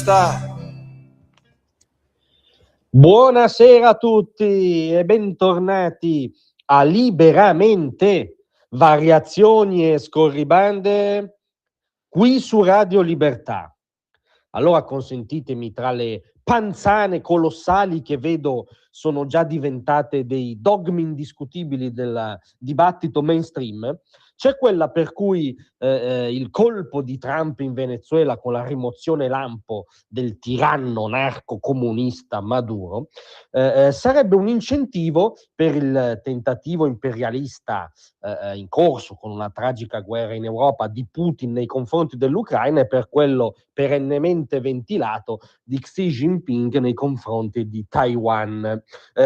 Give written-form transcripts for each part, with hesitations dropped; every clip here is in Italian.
sta? Buonasera a tutti e bentornati a Liberamente, variazioni e scorribande qui su Radio Libertà. Allora consentitemi, tra le panzane colossali che vedo sono già diventate dei dogmi indiscutibili del dibattito mainstream, c'è quella per cui il colpo di Trump in Venezuela con la rimozione lampo del tiranno narco-comunista Maduro sarebbe un incentivo per il tentativo imperialista in corso con una tragica guerra in Europa di Putin nei confronti dell'Ucraina e per quello perennemente ventilato di Xi Jinping nei confronti di Taiwan.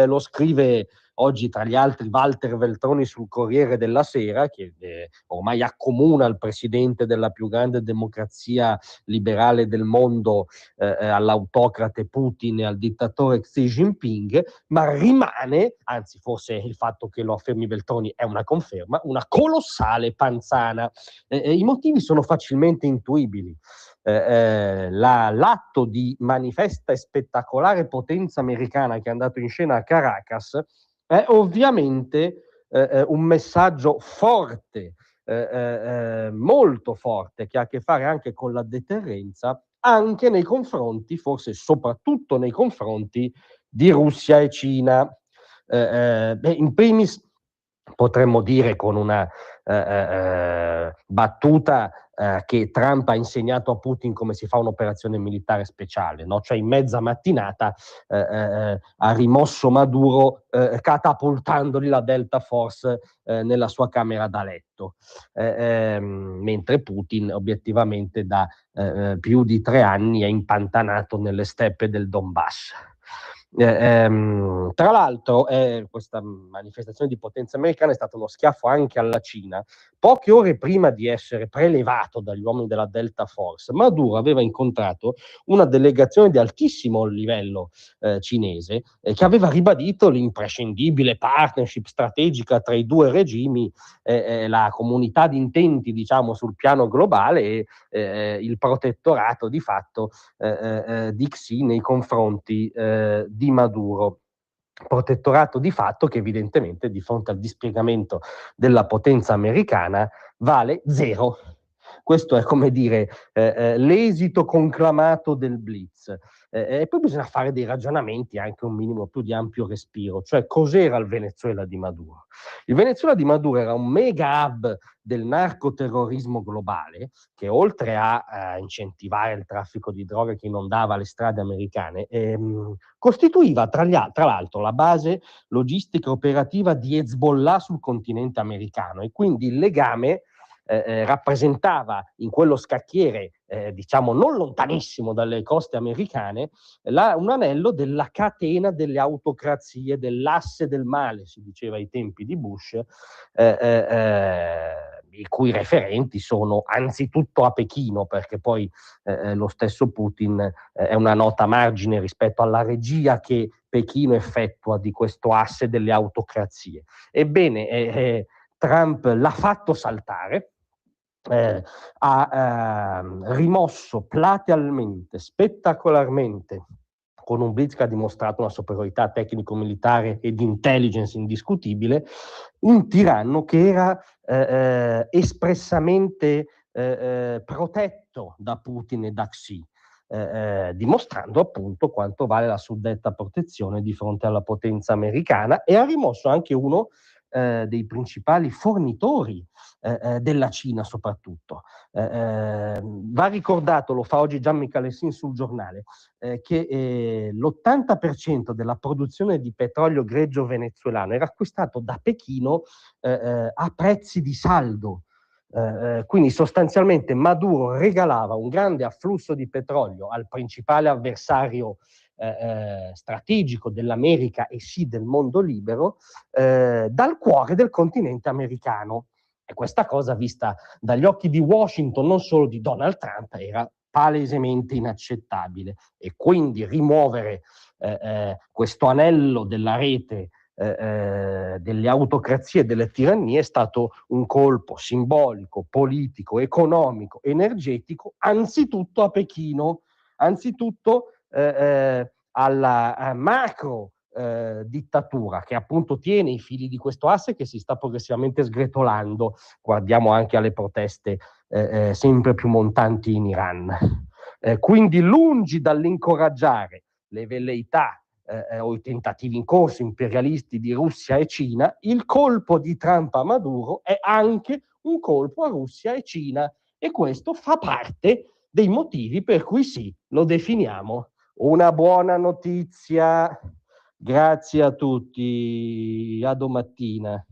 Lo scrive oggi tra gli altri Walter Veltroni sul Corriere della Sera, che ormai accomuna il presidente della più grande democrazia liberale del mondo all'autocrate Putin e al dittatore Xi Jinping, ma rimane, anzi forse il fatto che lo affermi Veltroni è una conferma, una colossale panzana. I motivi sono facilmente intuibili. L'atto di manifesta e spettacolare potenza americana che è andato in scena a Caracas è ovviamente un messaggio forte, molto forte, che ha a che fare anche con la deterrenza, anche nei confronti, forse soprattutto nei confronti di Russia e Cina. In primis potremmo dire con una battuta che Trump ha insegnato a Putin come si fa un'operazione militare speciale, no? Cioè in mezza mattinata ha rimosso Maduro catapultandogli la Delta Force nella sua camera da letto, mentre Putin obiettivamente da più di 3 anni è impantanato nelle steppe del Donbass. Tra l'altro questa manifestazione di potenza americana è stato uno schiaffo anche alla Cina. Poche ore prima di essere prelevato dagli uomini della Delta Force, Maduro aveva incontrato una delegazione di altissimo livello cinese che aveva ribadito l'imprescindibile partnership strategica tra i due regimi, la comunità di intenti, diciamo, sul piano globale e il protettorato di fatto di Xi nei confronti di Maduro. Protettorato di fatto che evidentemente di fronte al dispiegamento della potenza americana vale zero. Questo è, come dire, l'esito conclamato del blitz. E poi bisogna fare dei ragionamenti anche un minimo più di ampio respiro, cioè cos'era il Venezuela di Maduro? Il Venezuela di Maduro era un mega hub del narcoterrorismo globale che oltre a incentivare il traffico di droga che inondava le strade americane, costituiva tra l'altro la base logistica operativa di Hezbollah sul continente americano e quindi il legame rappresentava in quello scacchiere, diciamo non lontanissimo dalle coste americane, un anello della catena delle autocrazie, dell'asse del male, si diceva ai tempi di Bush, i cui referenti sono anzitutto a Pechino, perché poi lo stesso Putin è una nota a margine rispetto alla regia che Pechino effettua di questo asse delle autocrazie. Ebbene, Trump l'ha fatto saltare, ha rimosso platealmente, spettacolarmente, con un blitz che ha dimostrato una superiorità tecnico-militare e di intelligence indiscutibile, un tiranno che era espressamente protetto da Putin e da Xi, dimostrando appunto quanto vale la suddetta protezione di fronte alla potenza americana, e ha rimosso anche uno dei principali fornitori della Cina soprattutto. Va ricordato, lo fa oggi Gian Michalessin sul giornale, che l'80% della produzione di petrolio greggio venezuelano era acquistato da Pechino a prezzi di saldo. Quindi sostanzialmente Maduro regalava un grande afflusso di petrolio al principale avversario strategico dell'America e sì del mondo libero, dal cuore del continente americano. E questa cosa, vista dagli occhi di Washington, non solo di Donald Trump, era palesemente inaccettabile. E quindi rimuovere questo anello della rete delle autocrazie e delle tirannie è stato un colpo simbolico, politico, economico, energetico, anzitutto a Pechino, Anzitutto alla macro dittatura che appunto tiene i fili di questo asse che si sta progressivamente sgretolando. Guardiamo anche alle proteste sempre più montanti in Iran. Quindi lungi dall'incoraggiare le velleità o i tentativi in corso imperialisti di Russia e Cina, il colpo di Trump a Maduro è anche un colpo a Russia e Cina, e questo fa parte dei motivi per cui sì, lo definiamo una buona notizia. Grazie a tutti, a domattina.